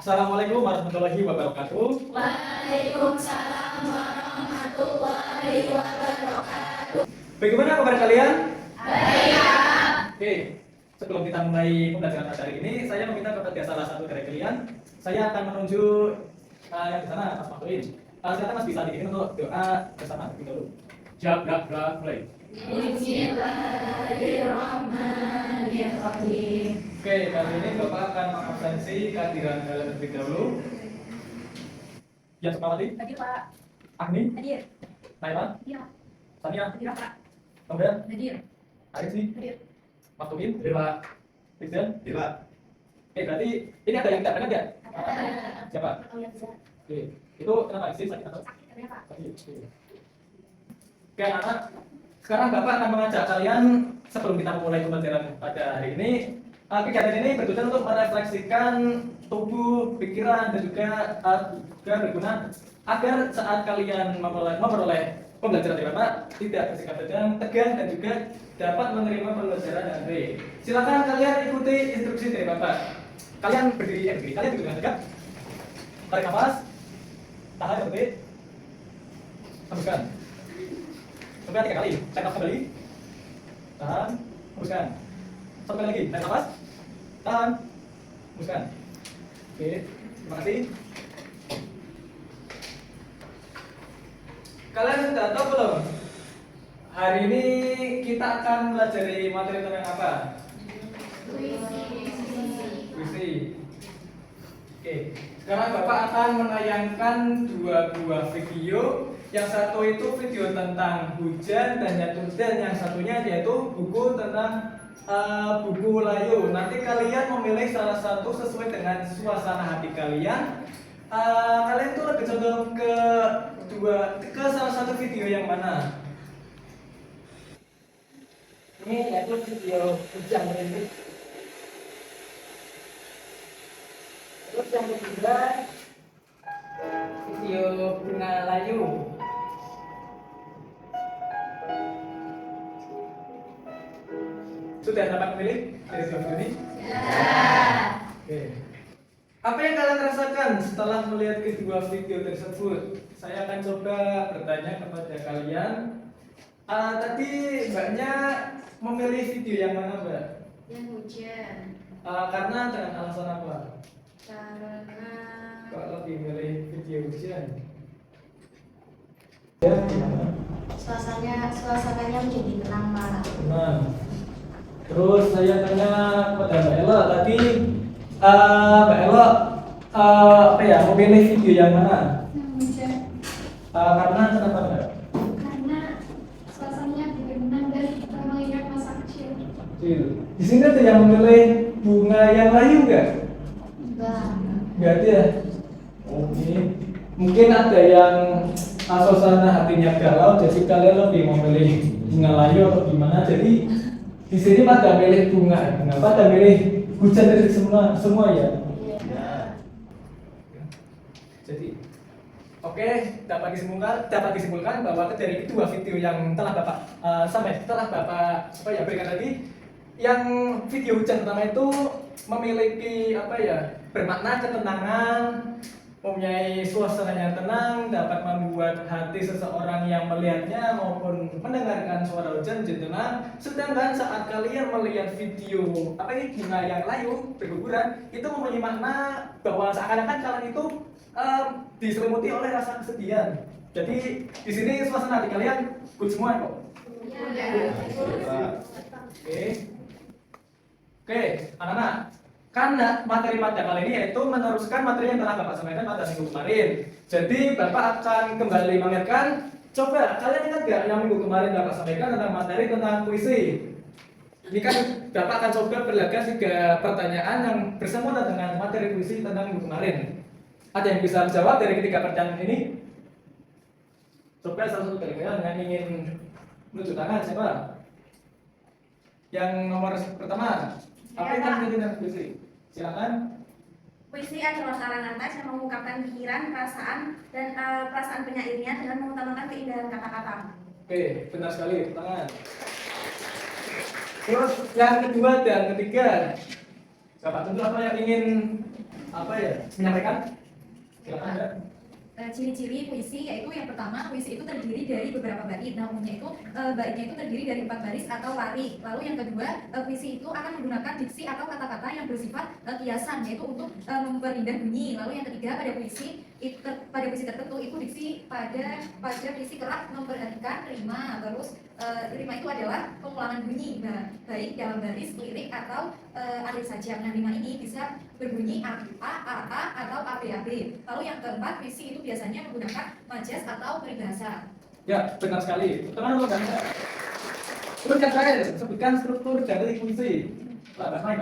Assalamualaikum warahmatullahi wabarakatuh. Waalaikumsalam warahmatullahi wabarakatuh. Bagaimana kabar kalian? Baik. Oke, sebelum kita mulai pembelajaran pada hari ini, saya meminta kepada salah satu dari kalian, saya akan menunjuk yang di sana, Mas Maktuin. Silakan Mas bisa dikirim untuk doa bersama dulu. Siap, gerak, mulai. Bismillahirrahmanirrahim. Oke, kali ini Bapak akan mengabsensi kehadiran kalian terlebih dahulu. Yang Sukmawati, Hadir Pak. Agni, Hadir. Naima, Hadir Pak. Sania, Hadir Pak. Tomda, Hadir. Arifsi, Hadir. Maktuin, Pak, Rizdan, Pak. Oke, berarti ini ada yang tidak pernah nggak? Siapa? Oh ya bisa. Oke, itu kenapa istri sakit atau? Sakit katanya Pak. Sakit. Oke, anak. Sekarang Bapak akan mengajak kalian sebelum kita memulai pembelajaran pada hari ini. Kegiatan ini bertujuan untuk merefleksikan tubuh, pikiran, dan juga berguna agar saat kalian memperoleh pembelajaran dari Bapak tidak bersikap tegang dan juga dapat menerima pembelajaran dengan baik. Silakan kalian ikuti instruksi dari Bapak. Kalian berdiri, kalian duduk dengan tegak. Tarik nafas, tahan yang detik, hembuskan. Sampai 3 kali, tarik nafas kembali, tahan, hembuskan. Sampai lagi, tarik nafas, tahan, hembuskan. Oke, terima kasih. Kalian sudah tahu belum? Hari ini kita akan pelajari materi tentang apa? Puisi. Oke, sekarang Bapak akan menayangkan dua buah video. Yang satu itu video tentang hujan dan yang satunya yaitu buku tentang buku layu. Nanti kalian memilih salah satu sesuai dengan suasana hati kalian. Kalian tuh lebih condong ke salah satu video yang mana? Ini yaitu video hujan rintik. Terus yang kedua video bunga layu. Sudah dapat memilih dari dua video ini? Oke. Apa yang kalian rasakan setelah melihat kedua video tersebut? Saya akan coba bertanya kepada kalian. Tadi Mbaknya memilih video yang mana, Mbak? Yang hujan. Karena dengan alasan apa? Karena Kok lebih milih video hujan? Ya, gimana? suasananya menjadi tenang Pak. Nah, terus saya tanya kepada Mbak Ella tadi, Mbak Ella memilih video yang mana? Yang hujan, Karena kenapa Mbak? karena suasananya tenang dan kita melihat masa kecil. Di sini ada yang memilih bunga yang layu nggak? Enggak. Nggak ada. Oke. Mungkin ada yang suasana hatinya galau, jadi kalian lebih memilih bunga layu atau gimana? Jadi di sini pada milih bunga, pada milih hujan dari semua ya. Jadi, oke, dapat disimpulkan bahwa dari kedua video yang telah Bapak berikan tadi, yang video hujan pertama itu memiliki bermakna ketenangan, mempunyai suasana yang tenang, dapat membuat hati seseorang yang melihatnya maupun mendengarkan suara hujan menjadi tenang. Sedangkan saat kalian melihat video bunga yang layu berguguran, itu mempunyai makna bahwa seakan-akan kalian itu diselimuti oleh rasa kesedihan. Jadi di sini suasana hati kalian good semua kok. Oke, anak-anak. Karena materi pada kali ini yaitu meneruskan materi yang telah Bapak sampaikan pada minggu kemarin. Jadi Bapak akan kembali mengingatkan. Coba kalian ingat gak yang minggu kemarin Bapak sampaikan tentang materi tentang puisi? Ini kan Bapak akan coba berlaga 3 pertanyaan yang bersangkutan dengan materi puisi tentang minggu kemarin. Ada yang bisa menjawab dari ketiga pertanyaan ini? Coba salah satu dari kalian yang ingin menunjuk tangan siapa? Yang nomor pertama. Apa yang menjadi tentang puisi? Silakan. Puisi adalah karangan teks yang mengungkapkan pikiran, perasaan, dan perasaan penyairnya dengan mengutamakan keindahan kata-kata. Oke, benar sekali. Tangan. Terus yang kedua dan ketiga, Bapak tentu apa yang ingin apa ya menyampaikan. Silakan Mbak. Ciri-ciri puisi yaitu yang pertama, puisi itu terdiri dari beberapa bait. Nah, umumnya itu baitnya itu terdiri dari 4 baris atau lari. Lalu yang kedua, puisi itu akan menggunakan diksi atau kata-kata yang bersifat kiasan, yaitu untuk memperindah bunyi. Lalu yang ketiga, pada puisi tertentu itu diksi pada puisi kerap memperhatikan rima. Terus rima itu adalah pengulangan bunyi, baik dalam baris, lirik atau alif saja. Nah, rima ini bisa berbunyi a atau ab. Lalu yang keempat, puisi itu biasanya menggunakan majas atau peribahasa. Ya, benar sekali. Teman untuk Anda. Terus yang terakhir, sebutkan struktur dari puisi. Mbak Mai.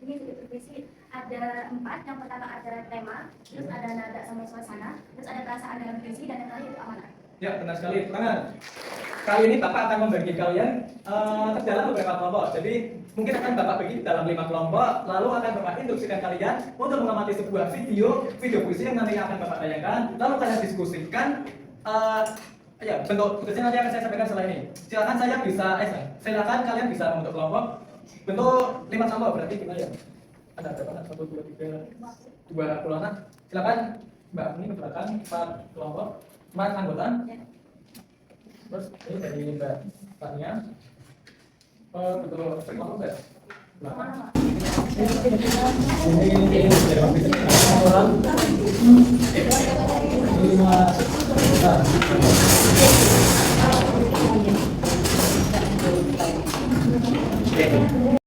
Ini struktur puisi ada 4. Yang pertama ada tema, terus ada nada sama suasana, terus ada perasaan dalam puisi, dan yang terakhir itu amanat. Ya, benar sekali. Tangan. Kali ini Bapak akan membagi kalian ke dalam beberapa kelompok. Jadi mungkin akan Bapak bagi dalam 5 kelompok, lalu akan Bapak instruksikan kalian untuk mengamati sebuah video puisi yang nantinya akan Bapak tayangkan, lalu kalian diskusikan. Ya, bentuk tugasnya nanti akan saya sampaikan setelah ini. Silakan kalian bisa membentuk kelompok. Bentuk 5 kelompok berarti gimana ya? Ada berapa? 1, 2, 3, 2 kelompok. Silakan Mbak ini memperkenalkan 4 kelompok. 4 anggota. Terus ini dari Mbak Tania. Betul kelompok Mbak.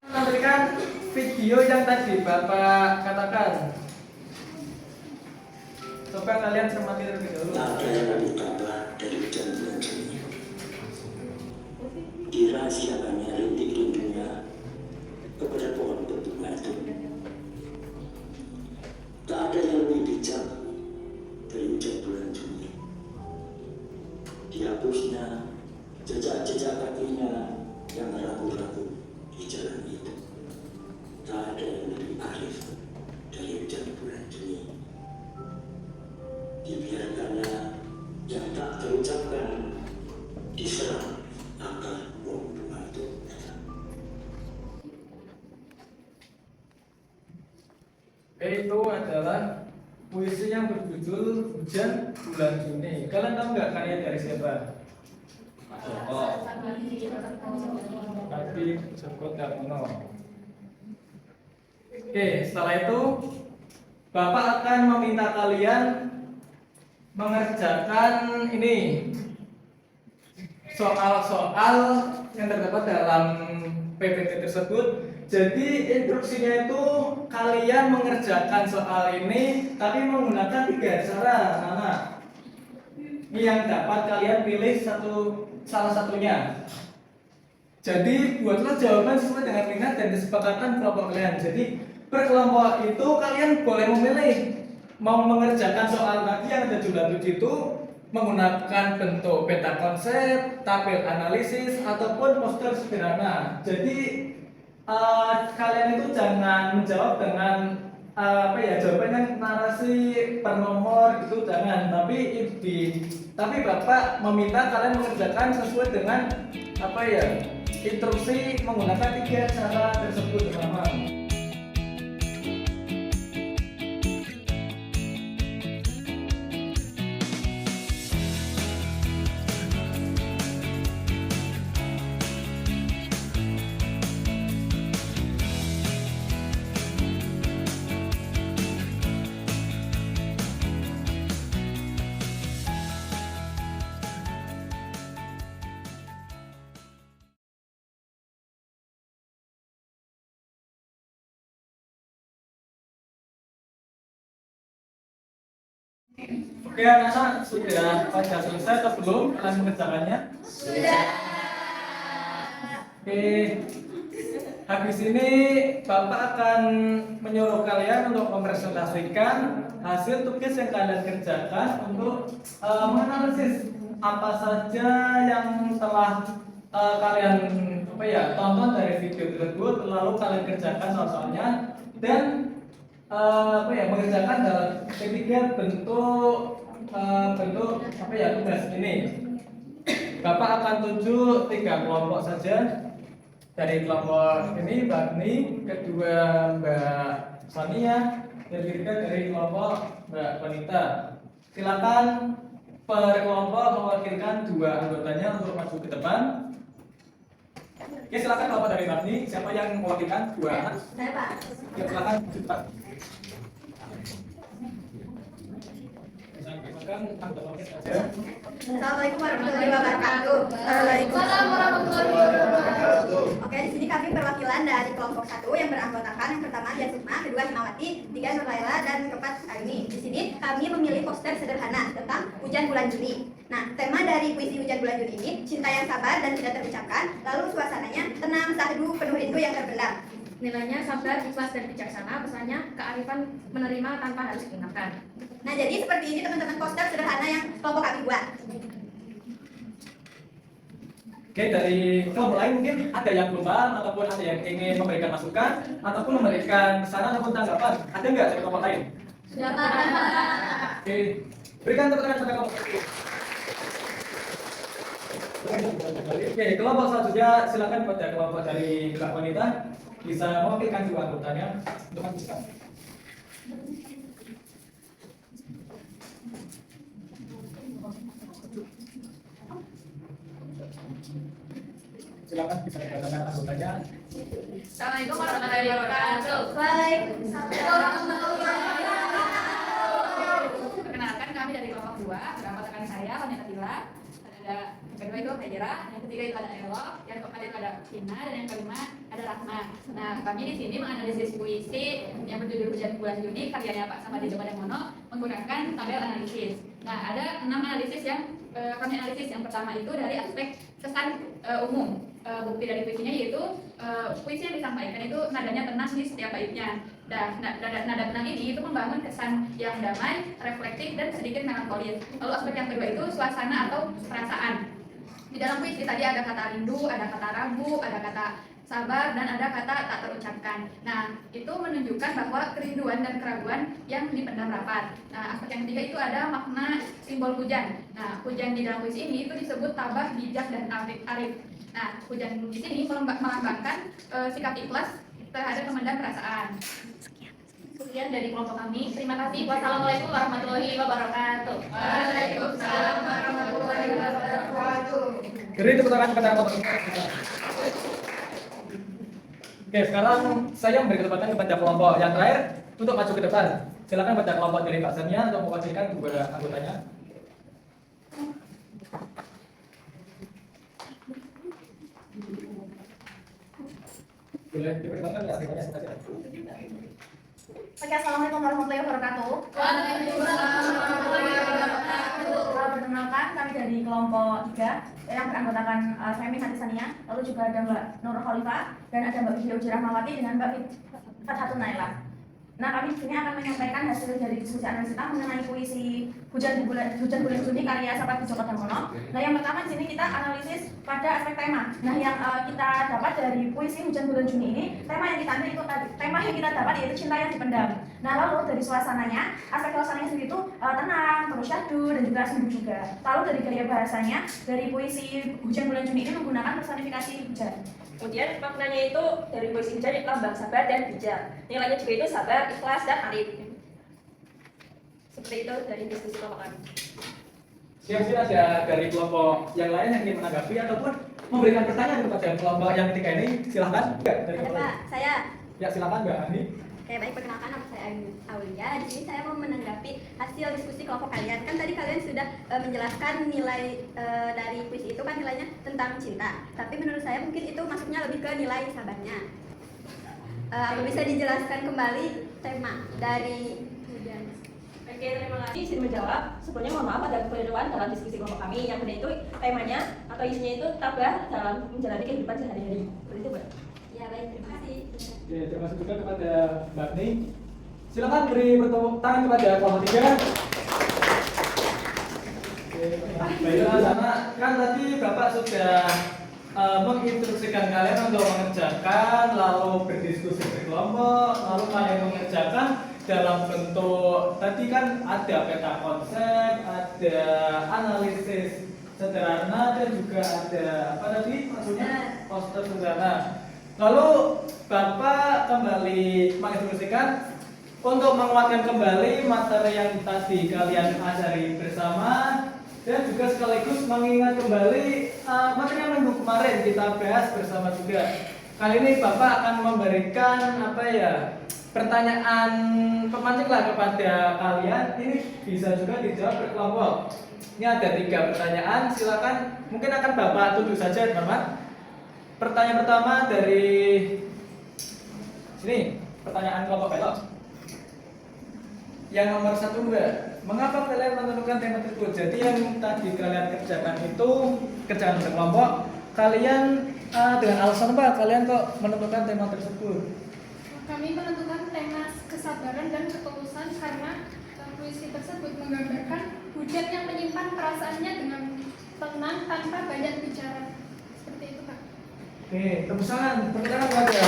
Menampilkan video yang tadi Bapak katakan. Coba kalian cermati terlebih dahulu. Ada yang lebih tambah dari hujan bulan Juni. Dirahasiakannya rintik-rintiknya kepada pohon berbunga itu. Tak ada yang lebih bijak dari hujan bulan Juni. Dihapusnya jejak-jejak kakinya yang ragu-ragu di jalan itu. Tak ada yang lebih arif dari hujan bulan Juni. Dibiarkannya yang tak terucapkan diserang akar buah bunga itu. Itu adalah puisi yang berjudul Hujan Bulan Juni. Kalian tahu nggak karya dari siapa? Nabi Joko Darmono. Oke, setelah itu Bapak akan meminta kalian mengerjakan ini soal-soal yang terdapat dalam PPT tersebut. Jadi instruksinya itu kalian mengerjakan soal ini tapi menggunakan 3 cara, anak. Ini yang dapat kalian pilih salah satunya. Jadi buatlah jawaban sesuai dengan minat dan kesepakatan kelompok kalian. Jadi per kelompok itu kalian boleh memilih mau mengerjakan soal tadi yang ada jumlah 7 itu menggunakan bentuk peta konsep, tabel analisis ataupun poster sederhana. Jadi kalian itu jangan menjawab dengan jawabannya narasi per nomor gitu, jangan. Tapi Bapak meminta kalian mengerjakan sesuai dengan instruksi menggunakan 3 cara tersebut, teman-teman. Oke, anak-anak sudah pada selesai atau belum kalian mengerjakannya? Sudah. Oke, habis ini Bapak akan menyuruh kalian untuk mempresentasikan hasil tugas yang kalian kerjakan untuk menganalisis apa saja yang telah kalian tonton dari video tersebut, lalu kalian kerjakan soal-soalnya dan mengerjakan dalam ketiga bentuk tugas ini. Bapak akan tunjuk 3 kelompok saja. Dari kelompok ini Mbak Ni, kedua Mbak Sania terdiri dari kelompok Mbak Wanita. Silakan per kelompok mewakilkan 2 anggotanya untuk maju ke depan. Oke, silakan kelompok dari Bagni. Siapa yang mewakilkan 2 anak? Saya Pak. Ya, silakan maju depan. Silakan anggota paket saja. Assalamualaikum warahmatullahi wabarakatuh. Waalaikumsalam warahmatullahi wabarakatuh. Oke, di sini kami perwakilan dari kelompok 1 yang beranggotakan yang pertama Dian Sukma, kedua Himawati, 3 Nurlaila, dan keempat Aini. Di sini kami memilih poster sederhana tentang hujan bulan Juni. Nah, tema dari puisi hujan bulan Juni ini cinta yang sabar dan tidak terucapkan. Lalu suasananya tenang, sahdu, penuh rindu yang terpendam. Nilainya sabar, ikhlas, dan bijaksana. Pesannya kearifan menerima tanpa harus diingatkan. Nah, jadi seperti ini teman-teman poster sederhana yang kelompok kami buat. Oke, dari kelompok lain mungkin ada yang belum paham ataupun ada yang ingin memberikan masukan ataupun memberikan saran ataupun tanggapan. Ada nggak dari kelompok lain? Sudah Pak. Oke, berikan tepuk tangan pada kelompok itu. Oke, kelompok selanjutnya silakan pada kelompok dari Mbak Wanita bisa mewakilkan 2 anggotanya untuk maju. Silakan bisa dikatakan anggotanya. Assalamualaikum warahmatullahi wabarakatuh. Perkenalkan, kami dari kelompok 2, beranggotakan saya, Wanita Tila. Ada yang kedua itu Hajira, yang ketiga itu ada Elo, yang keempat itu ada Tina, dan yang kelima ada Rahma. Nah, kami di sini menganalisis puisi yang berjudul Hujan Bulan Juni karyanya Pak Samadi Djokodamono menggunakan tabel analisis. Nah, ada 6 analisis yang kami analisis. Yang pertama itu dari aspek kesan umum. Bukti dari puisinya yaitu puisi yang disampaikan itu nadanya tenang di setiap baitnya. Dan nada tenang ini itu membangun kesan yang damai, reflektif, dan sedikit melankolis. Lalu aspek yang kedua itu suasana atau perasaan. Di dalam puisi tadi ada kata rindu, ada kata ragu, ada kata sabar, dan ada kata tak terucapkan. Nah, itu menunjukkan bahwa kerinduan dan keraguan yang dipendam rapat. Nah, aspek yang ketiga itu ada makna simbol hujan. Nah, hujan di dalam puisi ini itu disebut tabah, bijak, dan arif. Nah, hujan di sini melambangkan sikap ikhlas terhadap memendam perasaan. Sekian dari kelompok kami. Terima kasih. Wassalamualaikum warahmatullahi wabarakatuh. Waalaikumsalam warahmatullahi wabarakatuh. Beri tepuk tangan kepada kelompok ini. Oke, sekarang saya memberi kesempatan kepada kelompok yang terakhir untuk maju ke depan. Silakan pada kelompok dari Pak Sania untuk mewakilkan 2 anggotanya. Boleh diperkenalkan nggak anggotanya? Oke, assalamualaikum warahmatullahi wabarakatuh. Waalaikumsalam warahmatullahi wabarakatuh. Perkenalkan, kami dari kelompok 3 yang beranggotakan saya Minati Sania, lalu juga ada Mbak Nur Khalifah dan ada Mbak Vivi Ujira Mawati dengan Mbak Fathatun Naila. Nah, kami di sini akan menyampaikan hasil dari diskusi analisis kita mengenai puisi Hujan Bulan Juni karya Samadi Djokodamono. Nah, yang pertama di sini kita analisis pada aspek tema. Nah, yang kita dapat dari puisi Hujan Bulan Juni ini, tema yang kita ambil itu tadi. Tema yang kita dapat yaitu cinta yang dipendam. Nah, lalu dari suasananya, aspek suasananya sendiri itu tenang, terus syahdu, dan juga sendu juga. Lalu dari gaya bahasanya, dari puisi Hujan Bulan Juni ini menggunakan personifikasi hujan. Kemudian maknanya itu dari puisi hujan itu lambang sabar dan bijak. Nilainya juga itu sabar, ikhlas, dan arif. Seperti itu dari diskusi kelompok kami. Siap-siap ada dari kelompok yang lain yang ingin menanggapi ataupun memberikan pertanyaan kepada kelompok yang ketiga ini, silahkan. Ya, dari Ada kelompok Pak, saya. Ya, silakan Mbak Ani. Baik, perkenalkan nama saya Aulia. Di sini saya mau menanggapi hasil diskusi kelompok kalian. Kan tadi kalian sudah menjelaskan nilai dari puisi itu kan nilainya tentang cinta. Tapi menurut saya mungkin itu masuknya lebih ke nilai sabarnya. Apa bisa dijelaskan kembali tema dari hujan? Oke, terima kasih. Izin menjawab. Sebelumnya mohon maaf ada kekeliruan dalam diskusi kelompok kami. Yang benar itu temanya atau isinya itu tabah dalam menjalani kehidupan sehari-hari. Seperti itu, Mbak. Ya baik, terima kasih. Oke, terima kasih juga kepada Mbak Ni. Silakan beri bertepuk tangan kepada kelompok 3. Oke, baiklah, karena kan tadi Bapak sudah menginstruksikan kalian untuk mengerjakan, lalu berdiskusi berkelompok, lalu kalian mengerjakan dalam bentuk tadi kan ada peta konsep, ada analisis sederhana, dan juga ada apa tadi maksudnya poster sederhana. Lalu Bapak kembali menginstruksikan untuk menguatkan kembali materi yang tadi kalian ajari bersama dan juga sekaligus mengingat kembali materi yang minggu kemarin kita bahas bersama juga. Kali ini Bapak akan memberikan pertanyaan pemancing lah kepada kalian. Ini bisa juga dijawab berkelompok. Ini ada 3 pertanyaan, silakan. Mungkin akan Bapak tutup saja, teman-teman. Pertanyaan pertama dari sini, pertanyaan kelompok belok. Yang nomor 1 Mbak, mengapa kalian menentukan tema tersebut? Jadi yang tadi kalian kerjakan itu kerjaan berkelompok. Kalian dengan alasan apa kalian kok menentukan tema tersebut? Kami menentukan tema kesabaran dan ketulusan karena puisi tersebut menggambarkan hujan yang menyimpan perasaannya dengan tenang tanpa banyak bicara. Seperti itu, Pak. Oke, tepuk tangan kepada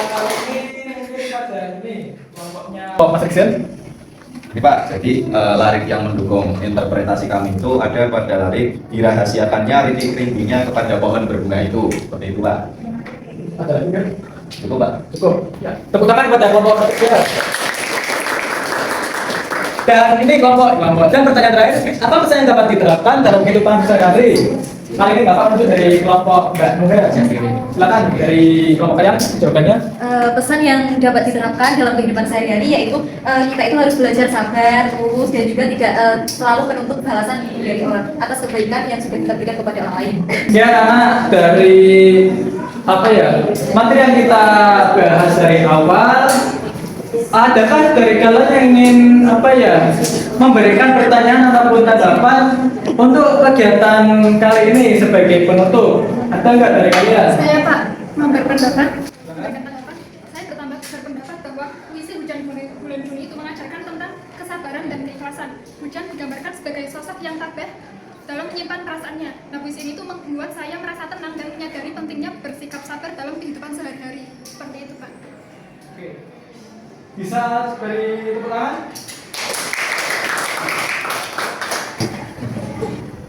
kalau ini mungkin pada ini kelompoknya Mas Iksan. Ini Pak, jadi lirik yang mendukung interpretasi kami itu ada pada lirik dirahasiakannya rintik rindunya kepada pohon berbunga itu, seperti itu Pak. Ada lagi kan? Cukup Pak. Cukup. Ya, tepuk tangan kepada kelompok ketiga. Dan ini kelompok. Dan pertanyaan terakhir, apa pesan yang dapat diterapkan dalam kehidupan sehari-hari? Kali ini Bapak untuk dari kelompok Mbak Nuher. Silakan dari kelompok kalian jawabannya. Pesan yang dapat diterapkan dalam kehidupan sehari-hari yaitu kita itu harus belajar sabar, tulus, dan juga tidak selalu menuntut balasan dari orang atas kebaikan yang sudah kita berikan kepada orang lain. Ya, karena dari materi yang kita bahas dari awal, adakah dari kalian yang ingin memberikan pertanyaan ataupun tanggapan untuk kegiatan kali ini sebagai penutup? Ada nggak dari kalian? Saya, Pak, berpendapat. Saya berpendapat bahwa puisi Hujan Bulan Juni itu mengajarkan tentang kesabaran dan keikhlasan. Hujan digambarkan sebagai sosok yang tabah dalam menyimpan perasaannya. Nah, puisi ini tuh membuat saya merasa tenang dan menyadari pentingnya bersikap sabar dalam kehidupan sehari-hari. Seperti itu, Pak. Oke. Bisa beri tepuk tangan?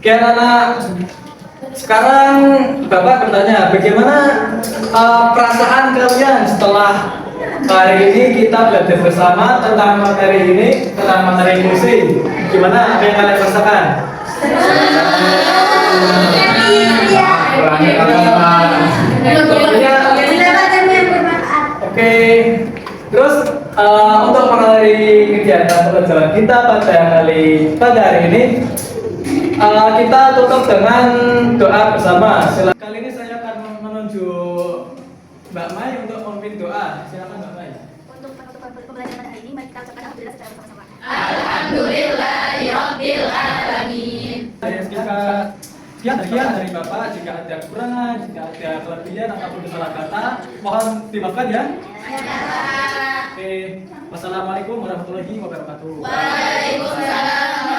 Oke, anak-anak. Sekarang Bapak bertanya, bagaimana perasaan kalian setelah hari ini kita belajar bersama tentang materi ini, tentang materi puisi? Gimana apa yang kalian rasakan? Oke, terus untuk mengakhiri kegiatan pelajaran kita pada hari ini, kita tutup dengan doa bersama. Silakan. Kali ini saya akan menunjuk Mbak Mai untuk memimpin doa. Silakan Mbak Mai. Untuk penutupan pembelajaran hari ini, mari kita ucapkan alhamdulillah secara bersama-sama. Alhamdulillahirabbil alamin. Sekian dari Bapak. Jika ada kekurangan, jika ada kelebihan ataupun salah kata, mohon dimaafkan ya. Oke, wassalamualaikum warahmatullahi wabarakatuh. Waalaikumsalam